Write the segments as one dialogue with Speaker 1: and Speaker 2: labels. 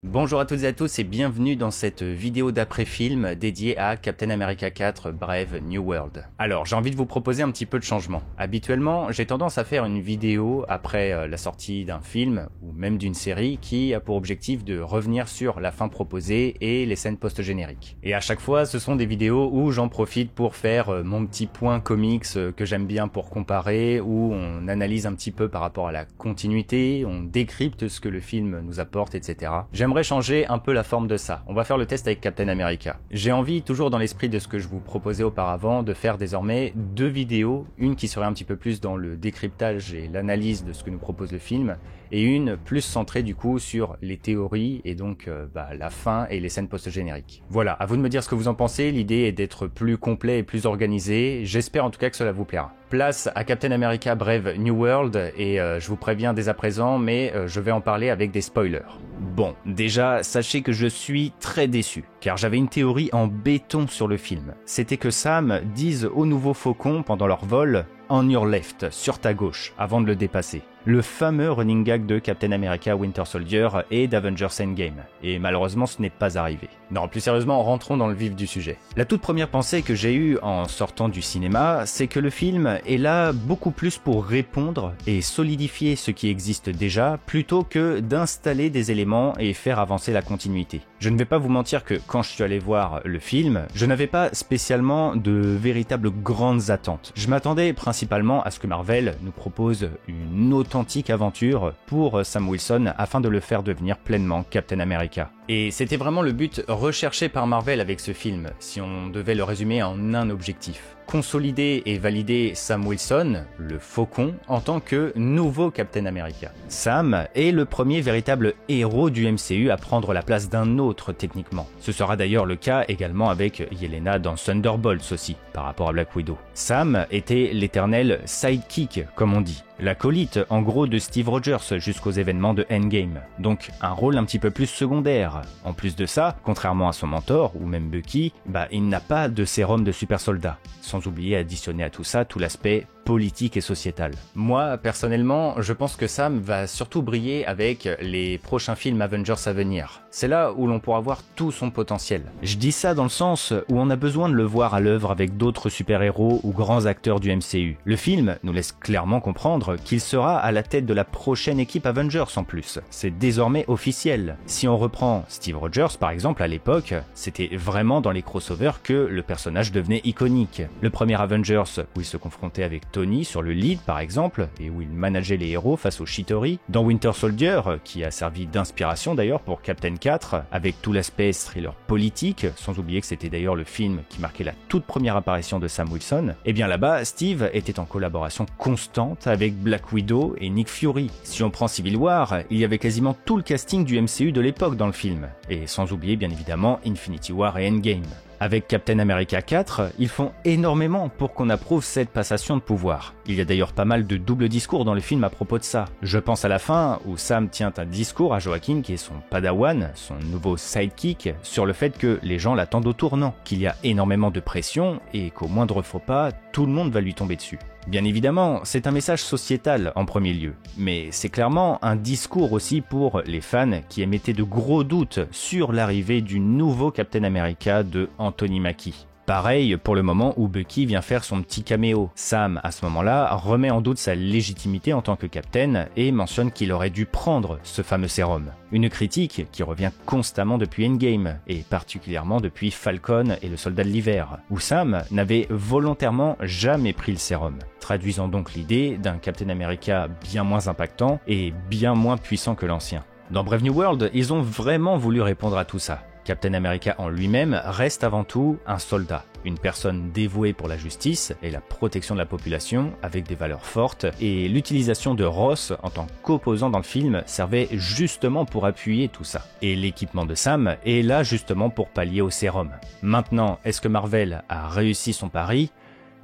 Speaker 1: Bonjour à toutes et à tous et bienvenue dans cette vidéo d'après-film dédiée à Captain America 4 Brave New World. Alors j'ai envie de vous proposer un petit peu de changement. Habituellement j'ai tendance à faire une vidéo après la sortie d'un film ou même d'une série qui a pour objectif de revenir sur la fin proposée et les scènes post-génériques. Et à chaque fois ce sont des vidéos où j'en profite pour faire mon petit point comics que j'aime bien pour comparer, où on analyse un petit peu par rapport à la continuité, on décrypte ce que le film nous apporte, etc. J'aimerais changer un peu la forme de ça. On va faire le test avec Captain America. J'ai envie, toujours dans l'esprit de ce que je vous proposais auparavant, de faire désormais deux vidéos, une qui serait un petit peu plus dans le décryptage et l'analyse de ce que nous propose le film, et une plus centrée du coup sur les théories et donc la fin et les scènes post-génériques. Voilà, à vous de me dire ce que vous en pensez, l'idée est d'être plus complet et plus organisé, j'espère en tout cas que cela vous plaira. Place à Captain America Brave New World, et je vous préviens dès à présent, mais je vais en parler avec des spoilers. Bon, déjà, sachez que je suis très déçu, car j'avais une théorie en béton sur le film. C'était que Sam dise au nouveau Faucon pendant leur vol « On your left », sur ta gauche, avant de le dépasser. Le fameux running gag de Captain America Winter Soldier et d'Avengers Endgame. Et malheureusement, ce n'est pas arrivé. Non, plus sérieusement, rentrons dans le vif du sujet. La toute première pensée que j'ai eue en sortant du cinéma, c'est que le film est là beaucoup plus pour répondre et solidifier ce qui existe déjà, plutôt que d'installer des éléments et faire avancer la continuité. Je ne vais pas vous mentir que quand je suis allé voir le film, je n'avais pas spécialement de véritables grandes attentes. Je m'attendais principalement à ce que Marvel nous propose une authentique aventure pour Sam Wilson afin de le faire devenir pleinement Captain America. Et c'était vraiment le but recherché par Marvel avec ce film, si on devait le résumer en un objectif. Consolider et valider Sam Wilson, le Faucon, en tant que nouveau Captain America. Sam est le premier véritable héros du MCU à prendre la place d'un autre techniquement. Ce sera d'ailleurs le cas également avec Yelena dans Thunderbolts aussi, par rapport à Black Widow. Sam était l'éternel sidekick, comme on dit. L'acolyte en gros de Steve Rogers jusqu'aux événements de Endgame, donc un rôle un petit peu plus secondaire. En plus de ça, contrairement à son mentor ou même Bucky, il n'a pas de sérum de super soldat, sans oublier additionner à tout ça tout l'aspect politique et sociétal. Moi, personnellement, je pense que Sam va surtout briller avec les prochains films Avengers à venir. C'est là où l'on pourra voir tout son potentiel. Je dis ça dans le sens où on a besoin de le voir à l'œuvre avec d'autres super-héros ou grands acteurs du MCU. Le film nous laisse clairement comprendre qu'il sera à la tête de la prochaine équipe Avengers en plus. C'est désormais officiel. Si on reprend Steve Rogers par exemple à l'époque, c'était vraiment dans les crossovers que le personnage devenait iconique. Le premier Avengers où il se confrontait avec Tony sur le lead par exemple, et où il manageait les héros face aux Chitauri. Dans Winter Soldier, qui a servi d'inspiration d'ailleurs pour Captain 4, avec tout l'aspect thriller politique, sans oublier que c'était d'ailleurs le film qui marquait la toute première apparition de Sam Wilson, et bien là-bas, Steve était en collaboration constante avec Black Widow et Nick Fury. Si on prend Civil War, il y avait quasiment tout le casting du MCU de l'époque dans le film, et sans oublier bien évidemment Infinity War et Endgame. Avec Captain America 4, ils font énormément pour qu'on approuve cette passation de pouvoir. Il y a d'ailleurs pas mal de doubles discours dans le film à propos de ça. Je pense à la fin où Sam tient un discours à Joaquin, qui est son padawan, son nouveau sidekick, sur le fait que les gens l'attendent au tournant, qu'il y a énormément de pression et qu'au moindre faux pas, tout le monde va lui tomber dessus. Bien évidemment, c'est un message sociétal en premier lieu, mais c'est clairement un discours aussi pour les fans qui émettaient de gros doutes sur l'arrivée du nouveau Captain America de Anthony Mackie. Pareil pour le moment où Bucky vient faire son petit caméo. Sam, à ce moment-là, remet en doute sa légitimité en tant que Captain et mentionne qu'il aurait dû prendre ce fameux sérum. Une critique qui revient constamment depuis Endgame, et particulièrement depuis Falcon et le Soldat de l'Hiver, où Sam n'avait volontairement jamais pris le sérum, traduisant donc l'idée d'un Captain America bien moins impactant et bien moins puissant que l'ancien. Dans Brave New World, ils ont vraiment voulu répondre à tout ça. Captain America en lui-même reste avant tout un soldat, une personne dévouée pour la justice et la protection de la population avec des valeurs fortes, et l'utilisation de Ross en tant qu'opposant dans le film servait justement pour appuyer tout ça. Et l'équipement de Sam est là justement pour pallier au sérum. Maintenant, est-ce que Marvel a réussi son pari ?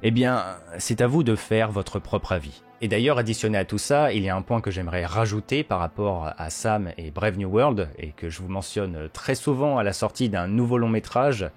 Speaker 1: Eh bien, c'est à vous de faire votre propre avis. Et d'ailleurs, additionné à tout ça, il y a un point que j'aimerais rajouter par rapport à Sam et Brave New World, et que je vous mentionne très souvent à la sortie d'un nouveau long métrage,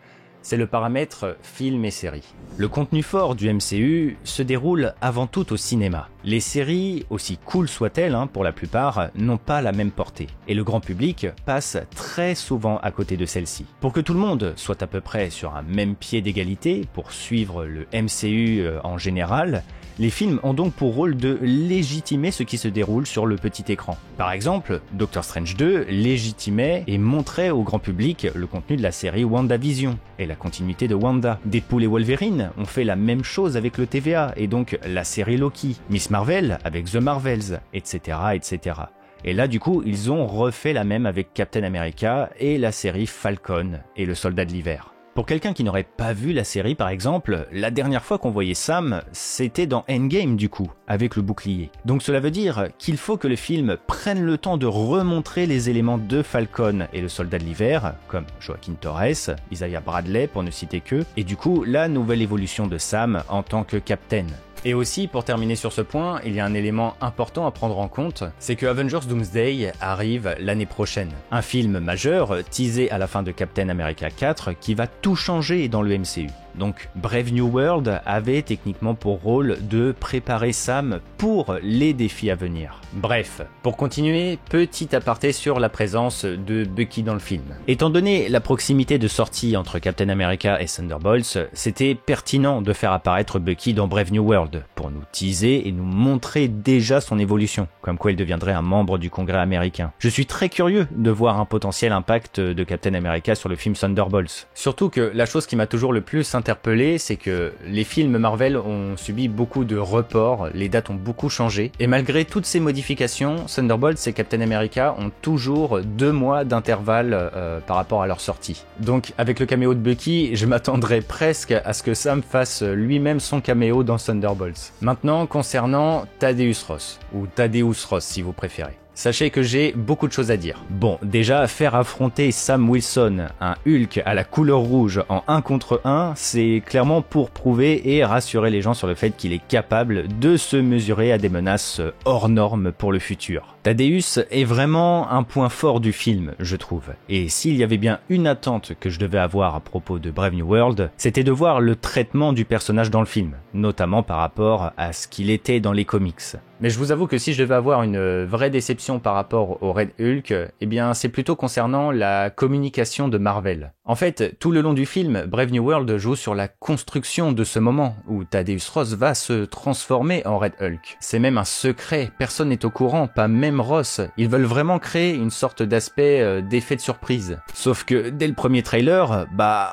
Speaker 1: c'est le paramètre film et série. Le contenu fort du MCU se déroule avant tout au cinéma. Les séries, aussi cool soient-elles pour la plupart, n'ont pas la même portée. Et le grand public passe très souvent à côté de celles-ci. Pour que tout le monde soit à peu près sur un même pied d'égalité, pour suivre le MCU en général, les films ont donc pour rôle de légitimer ce qui se déroule sur le petit écran. Par exemple, Doctor Strange 2 légitimait et montrait au grand public le contenu de la série WandaVision et la continuité de Wanda. Deadpool et Wolverine ont fait la même chose avec le TVA et donc la série Loki. Miss Marvel avec The Marvels, etc., etc. Et là, du coup, ils ont refait la même avec Captain America et la série Falcon et le Soldat de l'Hiver. Pour quelqu'un qui n'aurait pas vu la série par exemple, la dernière fois qu'on voyait Sam, c'était dans Endgame du coup, avec le bouclier. Donc cela veut dire qu'il faut que le film prenne le temps de remontrer les éléments de Falcon et le Soldat de l'Hiver, comme Joaquin Torres, Isaiah Bradley pour ne citer qu'eux, et du coup la nouvelle évolution de Sam en tant que Captain. Et aussi, pour terminer sur ce point, il y a un élément important à prendre en compte, c'est que Avengers Doomsday arrive l'année prochaine. Un film majeur, teasé à la fin de Captain America 4, qui va tout changer dans le MCU. Donc Brave New World avait techniquement pour rôle de préparer Sam pour les défis à venir. Bref, pour continuer, petit aparté sur la présence de Bucky dans le film. Étant donné la proximité de sortie entre Captain America et Thunderbolts, c'était pertinent de faire apparaître Bucky dans Brave New World pour nous teaser et nous montrer déjà son évolution, comme quoi il deviendrait un membre du Congrès américain. Je suis très curieux de voir un potentiel impact de Captain America sur le film Thunderbolts. Surtout que la chose qui m'a toujours le plus interpellé, c'est que les films Marvel ont subi beaucoup de reports, les dates ont beaucoup changé, et malgré toutes ces modifications, Thunderbolts et Captain America ont toujours 2 mois d'intervalle par rapport à leur sortie. Donc avec le caméo de Bucky, je m'attendrais presque à ce que Sam fasse lui-même son caméo dans Thunderbolts. Maintenant, concernant Thaddeus Ross, ou Thaddeus Ross si vous préférez. Sachez que j'ai beaucoup de choses à dire. Bon, déjà, faire affronter Sam Wilson, un Hulk à la couleur rouge en 1 contre 1, c'est clairement pour prouver et rassurer les gens sur le fait qu'il est capable de se mesurer à des menaces hors normes pour le futur. Thaddeus est vraiment un point fort du film, je trouve. Et s'il y avait bien une attente que je devais avoir à propos de Brave New World, c'était de voir le traitement du personnage dans le film, notamment par rapport à ce qu'il était dans les comics. Mais je vous avoue que si je devais avoir une vraie déception par rapport au Red Hulk, eh bien c'est plutôt concernant la communication de Marvel. En fait, tout le long du film, Brave New World joue sur la construction de ce moment où Thaddeus Ross va se transformer en Red Hulk. C'est même un secret, personne n'est au courant, pas même Ross. Ils veulent vraiment créer une sorte d'aspect d'effet de surprise. Sauf que dès le premier trailer,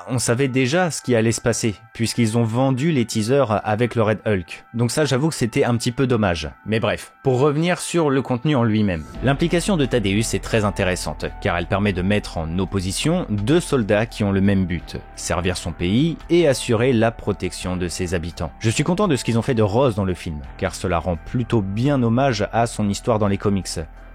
Speaker 1: on savait déjà ce qui allait se passer, puisqu'ils ont vendu les teasers avec le Red Hulk. Donc ça, j'avoue que c'était un petit peu dommage. Mais bref, pour revenir sur le contenu en lui-même. L'implication de Thaddeus est très intéressante, car elle permet de mettre en opposition 2 soldats qui ont le même but, servir son pays et assurer la protection de ses habitants. Je suis content de ce qu'ils ont fait de Ross dans le film, car cela rend plutôt bien hommage à son histoire dans les comics.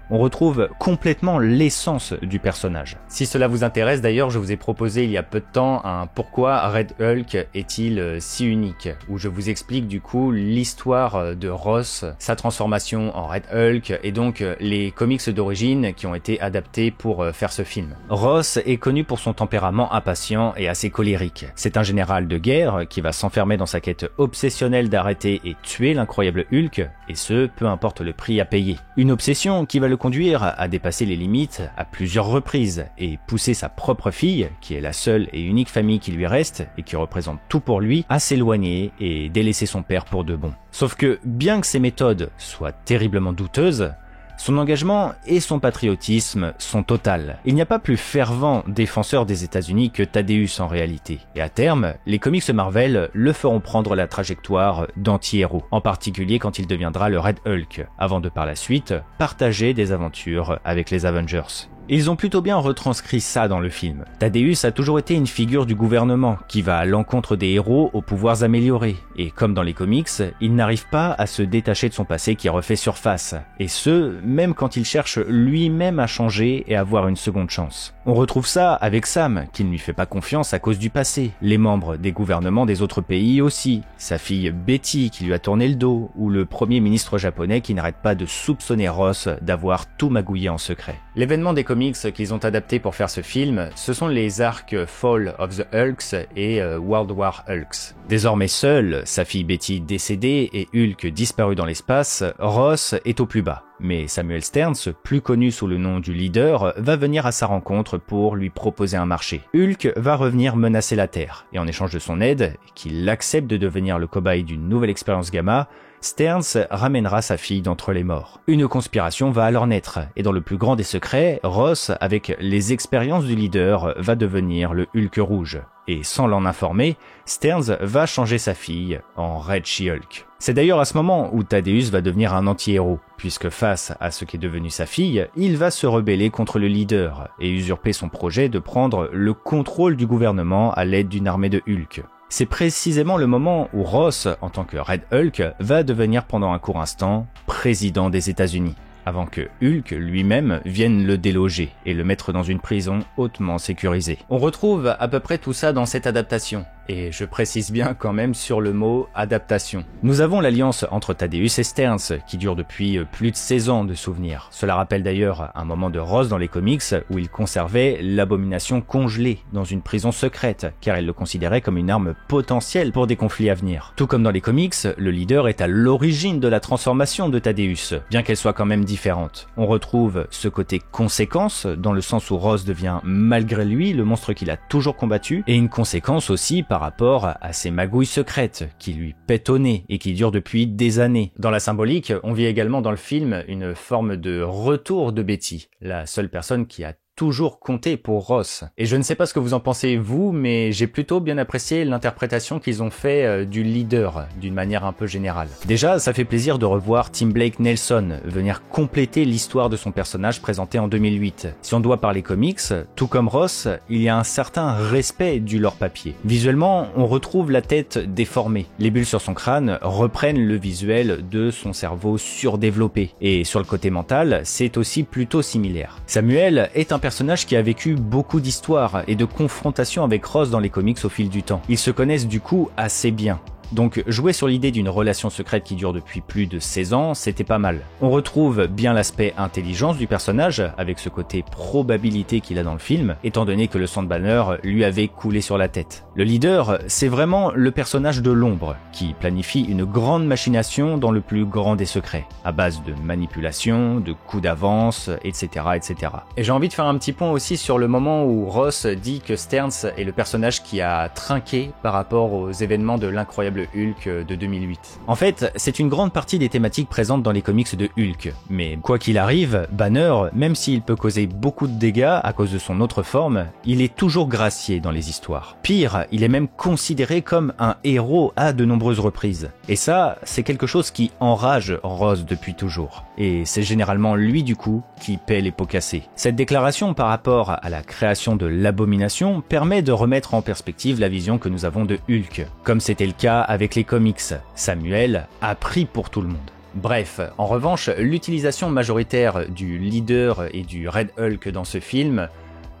Speaker 1: On retrouve complètement l'essence du personnage. Si cela vous intéresse d'ailleurs, je vous ai proposé il y a peu de temps un pourquoi Red Hulk est-il si unique, où je vous explique du coup l'histoire de Ross, sa transformation en Red Hulk et donc les comics d'origine qui ont été adaptés pour faire ce film. Ross est connu pour son tempérament impatient et assez colérique. C'est un général de guerre qui va s'enfermer dans sa quête obsessionnelle d'arrêter et tuer l'incroyable Hulk, et ce, peu importe le prix à payer. Une obsession qui va le conduire à dépasser les limites à plusieurs reprises et pousser sa propre fille, qui est la seule et unique famille qui lui reste et qui représente tout pour lui, à s'éloigner et délaisser son père pour de bon. Sauf que, bien que ses méthodes soient terriblement douteuses, son engagement et son patriotisme sont totals. Il n'y a pas plus fervent défenseur des États-Unis que Thaddeus en réalité. Et à terme, les comics Marvel le feront prendre la trajectoire d'anti-héros, en particulier quand il deviendra le Red Hulk, avant de par la suite partager des aventures avec les Avengers. Ils ont plutôt bien retranscrit ça dans le film. Thaddeus a toujours été une figure du gouvernement qui va à l'encontre des héros aux pouvoirs améliorés. Et comme dans les comics, il n'arrive pas à se détacher de son passé qui refait surface. Et ce, même quand il cherche lui-même à changer et à avoir une seconde chance. On retrouve ça avec Sam, qui ne lui fait pas confiance à cause du passé. Les membres des gouvernements des autres pays aussi. Sa fille Betty qui lui a tourné le dos. Ou le premier ministre japonais qui n'arrête pas de soupçonner Ross d'avoir tout magouillé en secret. L'événement des comics qu'ils ont adapté pour faire ce film, ce sont les arcs Fall of the Hulks et World War Hulks. Désormais seul, sa fille Betty décédée et Hulk disparu dans l'espace, Ross est au plus bas. Mais Samuel Stearns, plus connu sous le nom du leader, va venir à sa rencontre pour lui proposer un marché. Hulk va revenir menacer la Terre, et en échange de son aide, qu'il accepte de devenir le cobaye d'une nouvelle expérience Gamma, Stearns ramènera sa fille d'entre les morts. Une conspiration va alors naître, et dans le plus grand des secrets, Ross, avec les expériences du leader, va devenir le Hulk rouge. Et sans l'en informer, Stearns va changer sa fille en Red She-Hulk. C'est d'ailleurs à ce moment où Thaddeus va devenir un anti-héros, puisque face à ce qu'est devenu sa fille, il va se rebeller contre le leader et usurper son projet de prendre le contrôle du gouvernement à l'aide d'une armée de Hulk. C'est précisément le moment où Ross, en tant que Red Hulk, va devenir pendant un court instant président des États-Unis, avant que Hulk lui-même vienne le déloger et le mettre dans une prison hautement sécurisée. On retrouve à peu près tout ça dans cette adaptation. Et je précise bien quand même sur le mot adaptation. Nous avons l'alliance entre Thaddeus et Stearns qui dure depuis plus de 16 ans de souvenirs. Cela rappelle d'ailleurs un moment de Ross dans les comics où il conservait l'abomination congelée dans une prison secrète car il le considérait comme une arme potentielle pour des conflits à venir. Tout comme dans les comics, le leader est à l'origine de la transformation de Thaddeus, bien qu'elle soit quand même différente. On retrouve ce côté conséquence dans le sens où Ross devient malgré lui le monstre qu'il a toujours combattu et une conséquence aussi par rapport à ses magouilles secrètes qui lui pètent au nez et qui durent depuis des années. Dans la symbolique, on vit également dans le film une forme de retour de Betty, la seule personne qui a toujours compté pour Ross. Et je ne sais pas ce que vous en pensez vous, mais j'ai plutôt bien apprécié l'interprétation qu'ils ont fait du leader, d'une manière un peu générale. Déjà, ça fait plaisir de revoir Tim Blake Nelson venir compléter l'histoire de son personnage présenté en 2008. Si on doit parler comics, tout comme Ross, il y a un certain respect du lore papier. Visuellement, on retrouve la tête déformée. Les bulles sur son crâne reprennent le visuel de son cerveau surdéveloppé. Et sur le côté mental, c'est aussi plutôt similaire. Samuel est un personnage qui a vécu beaucoup d'histoires et de confrontations avec Ross dans les comics au fil du temps. Ils se connaissent du coup assez bien. Donc jouer sur l'idée d'une relation secrète qui dure depuis plus de 16 ans, c'était pas mal. On retrouve bien l'aspect intelligence du personnage, avec ce côté probabilité qu'il a dans le film, étant donné que le sang de Banner lui avait coulé sur la tête. Le leader, c'est vraiment le personnage de l'ombre, qui planifie une grande machination dans le plus grand des secrets, à base de manipulation, de coups d'avance, etc., etc. Et j'ai envie de faire un petit point aussi sur le moment où Ross dit que Stearns est le personnage qui a trinqué par rapport aux événements de l'incroyable Hulk de 2008. En fait, c'est une grande partie des thématiques présentes dans les comics de Hulk. Mais quoi qu'il arrive, Banner, même s'il peut causer beaucoup de dégâts à cause de son autre forme, il est toujours gracié dans les histoires. Pire, il est même considéré comme un héros à de nombreuses reprises. Et ça, c'est quelque chose qui enrage Ross depuis toujours. Et c'est généralement lui du coup qui paie les pots cassés. Cette déclaration par rapport à la création de l'abomination permet de remettre en perspective la vision que nous avons de Hulk. Comme c'était le cas avec les comics, Samuel a pris pour tout le monde. Bref, en revanche, l'utilisation majoritaire du leader et du Red Hulk dans ce film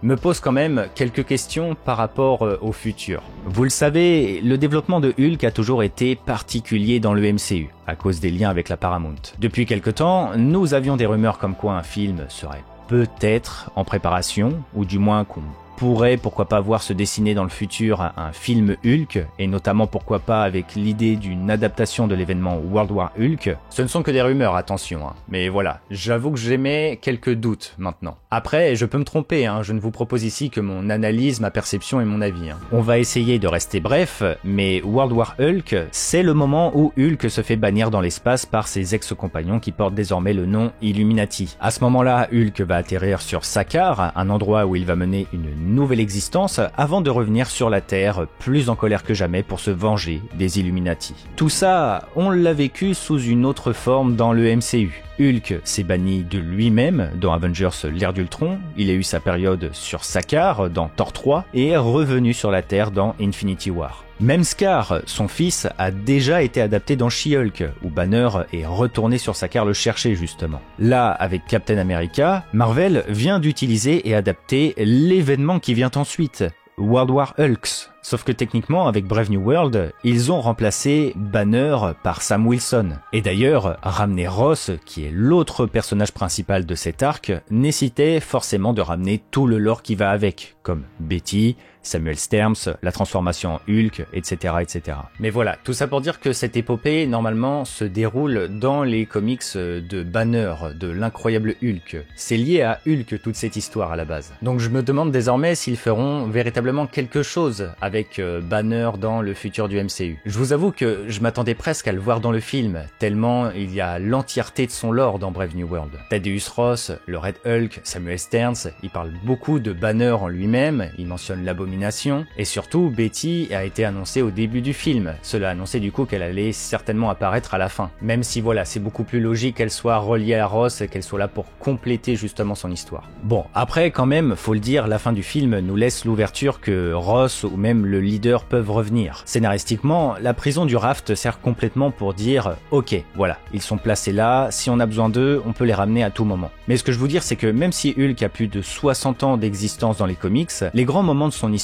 Speaker 1: me pose quand même quelques questions par rapport au futur. Vous le savez, le développement de Hulk a toujours été particulier dans le MCU, à cause des liens avec la Paramount. Depuis quelque temps, nous avions des rumeurs comme quoi un film serait peut-être en préparation, ou du moins qu'on pourrait pourquoi pas voir se dessiner dans le futur un film Hulk, et notamment pourquoi pas avec l'idée d'une adaptation de l'événement World War Hulk. Ce ne sont que des rumeurs, attention, mais voilà, j'avoue que j'émets quelques doutes maintenant. Après, je peux me tromper, je ne vous propose ici que mon analyse, ma perception et mon avis. On va essayer de rester bref, mais World War Hulk, c'est le moment où Hulk se fait bannir dans l'espace par ses ex-compagnons qui portent désormais le nom Illuminati. À ce moment-là, Hulk va atterrir sur Sakaar, un endroit où il va mener une nouvelle existence avant de revenir sur la Terre plus en colère que jamais pour se venger des Illuminati. Tout ça, on l'a vécu sous une autre forme dans le MCU. Hulk s'est banni de lui-même dans Avengers l'ère d'Ultron, il a eu sa période sur Sakaar dans Thor 3 et est revenu sur la Terre dans Infinity War. Même Scar, son fils, a déjà été adapté dans She-Hulk, où Banner est retourné sur Sakaar le chercher justement. Là, avec Captain America, Marvel vient d'utiliser et adapter l'événement qui vient ensuite, World War Hulks. Sauf que techniquement, avec Brave New World, ils ont remplacé Banner par Sam Wilson. Et d'ailleurs, ramener Ross, qui est l'autre personnage principal de cet arc, nécessitait forcément de ramener tout le lore qui va avec, comme Betty, Samuel Sterms, la transformation en Hulk, etc., etc. Mais voilà, tout ça pour dire que cette épopée, normalement, se déroule dans les comics de Banner, de l'incroyable Hulk. C'est lié à Hulk, toute cette histoire à la base. Donc je me demande désormais s'ils feront véritablement quelque chose avec Banner dans le futur du MCU. Je vous avoue que je m'attendais presque à le voir dans le film, tellement il y a l'entièreté de son lore dans Brave New World. Thaddeus Ross, le Red Hulk, Samuel Sterns, il parle beaucoup de Banner en lui-même, il mentionne l'abomination, et surtout Betty a été annoncée au début du film. Cela annonçait du coup qu'elle allait certainement apparaître à la fin. Même si voilà, c'est beaucoup plus logique qu'elle soit reliée à Ross et qu'elle soit là pour compléter justement son histoire. Bon, après quand même, faut le dire, la fin du film nous laisse l'ouverture que Ross ou même le leader peuvent revenir. Scénaristiquement, la prison du Raft sert complètement pour dire ok, voilà, ils sont placés là, si on a besoin d'eux, on peut les ramener à tout moment. Mais ce que je veux dire, c'est que même si Hulk a plus de 60 ans d'existence dans les comics, les grands moments de son histoire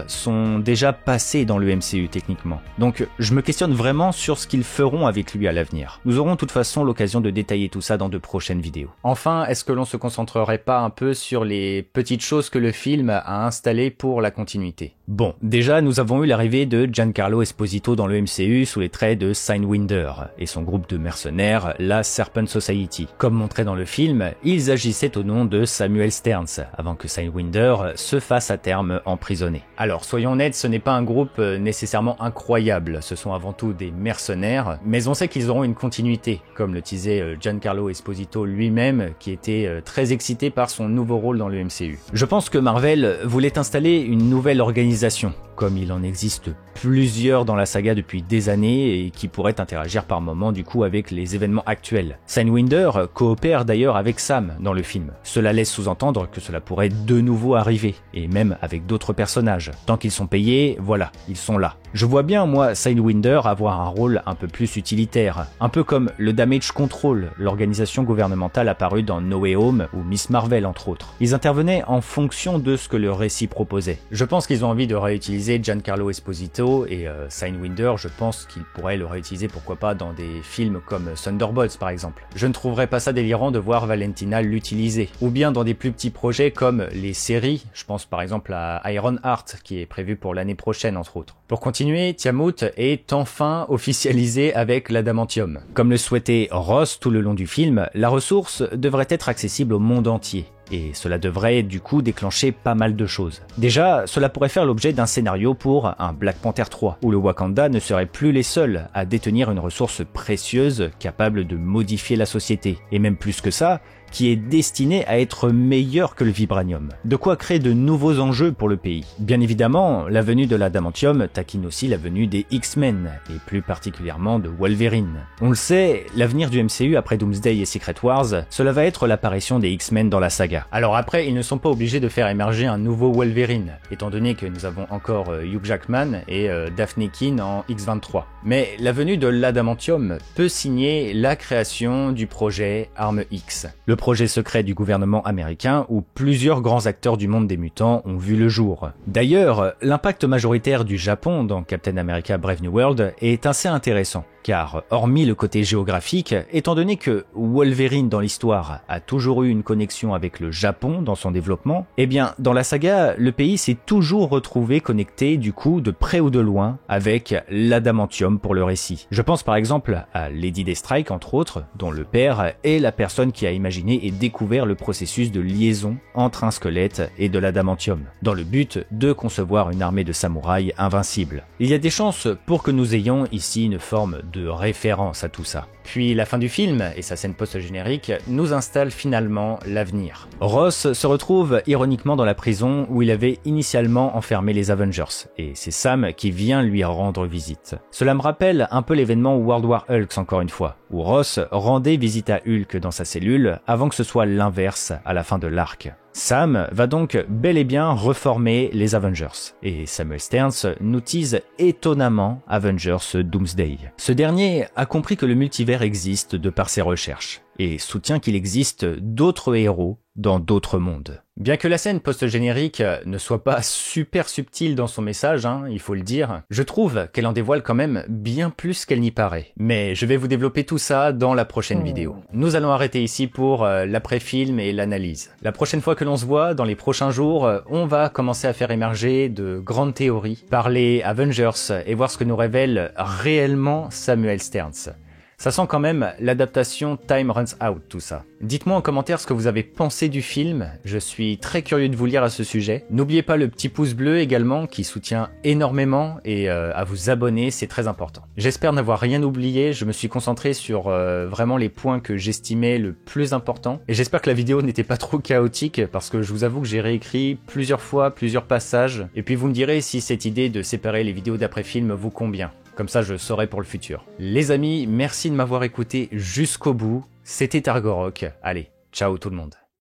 Speaker 1: sont déjà passés dans le MCU techniquement. Donc je me questionne vraiment sur ce qu'ils feront avec lui à l'avenir. Nous aurons de toute façon l'occasion de détailler tout ça dans de prochaines vidéos. Enfin, est-ce que l'on se concentrerait pas un peu sur les petites choses que le film a installées pour la continuité? Bon, déjà nous avons eu l'arrivée de Giancarlo Esposito dans le MCU sous les traits de Sidewinder et son groupe de mercenaires, la Serpent Society. Comme montré dans le film, ils agissaient au nom de Samuel Sterns, avant que Sidewinder se fasse à terme emprisonné. Alors soyons honnêtes, ce n'est pas un groupe nécessairement incroyable, ce sont avant tout des mercenaires, mais on sait qu'ils auront une continuité, comme le teasait Giancarlo Esposito lui-même, qui était très excité par son nouveau rôle dans le MCU. Je pense que Marvel voulait installer une nouvelle organisation, comme il en existe plusieurs dans la saga depuis des années et qui pourraient interagir par moments du coup avec les événements actuels. Sidewinder coopère d'ailleurs avec Sam dans le film. Cela laisse sous-entendre que cela pourrait de nouveau arriver, et même avec d'autres personnages. Tant qu'ils sont payés, voilà, ils sont là. Je vois bien, moi, Sidewinder avoir un rôle un peu plus utilitaire, un peu comme le Damage Control, l'organisation gouvernementale apparue dans No Way Home ou Miss Marvel entre autres. Ils intervenaient en fonction de ce que le récit proposait. Je pense qu'ils ont envie de réutiliser Giancarlo Esposito et Sidewinder, je pense qu'ils pourraient le réutiliser pourquoi pas dans des films comme Thunderbolts par exemple. Je ne trouverais pas ça délirant de voir Valentina l'utiliser. Ou bien dans des plus petits projets comme les séries, je pense par exemple à Ironheart qui est prévu pour l'année prochaine entre autres. Pour continuer, Tiamut est enfin officialisé avec l'adamantium. Comme le souhaitait Ross tout le long du film, la ressource devrait être accessible au monde entier. Et cela devrait du coup déclencher pas mal de choses. Déjà, cela pourrait faire l'objet d'un scénario pour un Black Panther 3, où le Wakanda ne serait plus les seuls à détenir une ressource précieuse capable de modifier la société. Et même plus que ça, qui est destiné à être meilleur que le vibranium. De quoi créer de nouveaux enjeux pour le pays. Bien évidemment, la venue de l'adamantium taquine aussi la venue des X-Men, et plus particulièrement de Wolverine. On le sait, l'avenir du MCU après Doomsday et Secret Wars, cela va être l'apparition des X-Men dans la saga. Alors après, ils ne sont pas obligés de faire émerger un nouveau Wolverine, étant donné que nous avons encore Hugh Jackman et Daphne Keane en X-23. Mais la venue de l'adamantium peut signer la création du projet Arme X. Le projet secret du gouvernement américain où plusieurs grands acteurs du monde des mutants ont vu le jour. D'ailleurs, l'impact majoritaire du Japon dans Captain America Brave New World est assez intéressant. Car, hormis le côté géographique, étant donné que Wolverine dans l'histoire a toujours eu une connexion avec le Japon dans son développement, eh bien, dans la saga, le pays s'est toujours retrouvé connecté, du coup, de près ou de loin, avec l'adamantium pour le récit. Je pense par exemple à Lady Deathstrike, entre autres, dont le père est la personne qui a imaginé et découvert le processus de liaison entre un squelette et de l'adamantium, dans le but de concevoir une armée de samouraïs invincible. Il y a des chances pour que nous ayons ici une forme de référence à tout ça. Puis la fin du film, et sa scène post-générique, nous installe finalement l'avenir. Ross se retrouve ironiquement dans la prison où il avait initialement enfermé les Avengers, et c'est Sam qui vient lui rendre visite. Cela me rappelle un peu l'événement World War Hulk encore une fois, où Ross rendait visite à Hulk dans sa cellule avant que ce soit l'inverse à la fin de l'arc. Sam va donc bel et bien reformer les Avengers, et Samuel Sterns nous tease étonnamment Avengers Doomsday. Ce dernier a compris que le multivers existe de par ses recherches, et soutient qu'il existe d'autres héros dans d'autres mondes. Bien que la scène post-générique ne soit pas super subtile dans son message, il faut le dire, je trouve qu'elle en dévoile quand même bien plus qu'elle n'y paraît. Mais je vais vous développer tout ça dans la prochaine vidéo. Nous allons arrêter ici pour l'après-film et l'analyse. La prochaine fois que l'on se voit, dans les prochains jours, on va commencer à faire émerger de grandes théories, parler Avengers et voir ce que nous révèle réellement Samuel Sterns. Ça sent quand même l'adaptation Time Runs Out, tout ça. Dites-moi en commentaire ce que vous avez pensé du film, je suis très curieux de vous lire à ce sujet. N'oubliez pas le petit pouce bleu également, qui soutient énormément, et à vous abonner, c'est très important. J'espère n'avoir rien oublié, je me suis concentré sur vraiment les points que j'estimais le plus importants, et j'espère que la vidéo n'était pas trop chaotique, parce que je vous avoue que j'ai réécrit plusieurs fois, plusieurs passages, et puis vous me direz si cette idée de séparer les vidéos d'après-film vous convient. Comme ça, je saurai pour le futur. Les amis, merci de m'avoir écouté jusqu'au bout. C'était Targorok. Allez, ciao tout le monde.